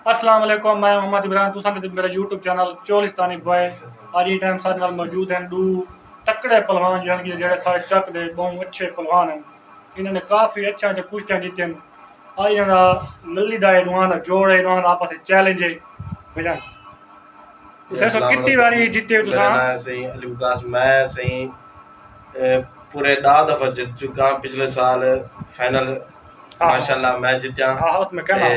अस्सलाम वालेकुम, मैं मोहम्मद इमरान। तुसा मेरा यूट्यूब चैनल चोलिस्तानी बॉय। आज ये टाइम सारे नाल मौजूद हैं दो तकड़े पहलवान जो जेड़े सारे चक दे बहुत अच्छे पहलवान हैं। इन्होंने काफ़ी अच्छा कुश्तियां जीतियां। आज इन्होंने लल्ली दा इनवान दा जोड़ है, इनवान आपस में चैलेंज है भजन। तुसें तो कितनी बारी जीते हो? तुसा मेरा नाम सही अली उदास, मैं सही पूरे 10 दफा जीत चुका। पिछले साल फाइनल माशाल्लाह मैं जीत्या। मैं कहना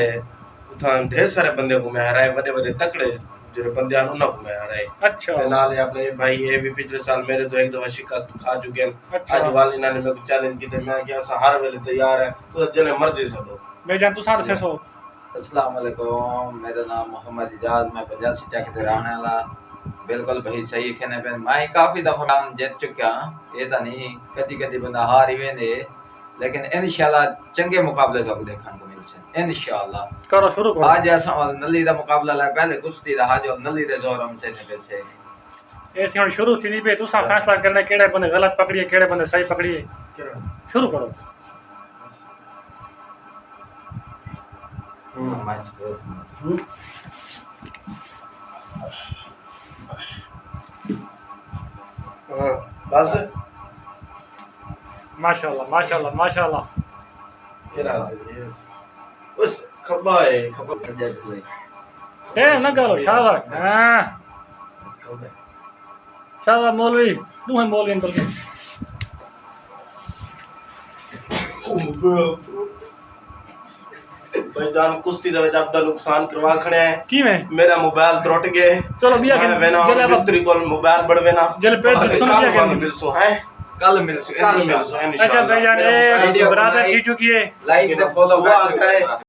उथा ढेर सारे बंदे को मैं हराए, बड़े बड़े तकड़े जो बंदे हैं उन्हां को मैं हराए। अच्छा नाल अपने भाई ये भी पिछले साल मेरे तो एक दफा शिकस्त खा चुके हैं। अच्छा। आज वाल इन्होंने मेरे को चैलेंज किया, मैं क्या हर वेले तैयार है, तो जने मर्जी सदो बेजान। तुसा दसे सो अस्सलाम वालेकुम, मेरा नाम मोहम्मद इजाज, मैं 85 चक दे रहने वाला। बिल्कुल भाई सही कहने पे मैं काफी दफा जीत चुका। ये तो नहीं कदी कदी बंदा हार ही वेंदे, लेकिन इंशाल्लाह चंगे मुकाबले लोग देखने को मिलसे इंशाल्लाह। करो शुरू करो। आज ऐसा नली दा मुकाबला ला पहले कुश्ती दा हाजो नली दे जोर हमसे ने पैसे ऐसे हम शुरू थी नहीं पे तुसा फैसला करना केड़े बंदे गलत पकड़िए केड़े बंदे सही पकड़िए। शुरू करो। बस माशाल्लाह माशाल्लाह माशाल्लाह। उस खब्बा है खब्बा ए ना गालो शाबाश। हां शाबाश मौलवी, तू है मौलवी अंकल के। भाईजान कुश्ती दे जब दा नुकसान करवा खड़े हैं की में मेरा मोबाइल त्रुट गए। चलो बिया के जले मिस्त्री को मोबाइल बढ़वे ना जल पेट सुन बिया के मिलसो है कल मिलसो इंशाल्लाह। अच्छा भाईजान, ये बराबर जी चुकी है। लाइक दे फॉलो कर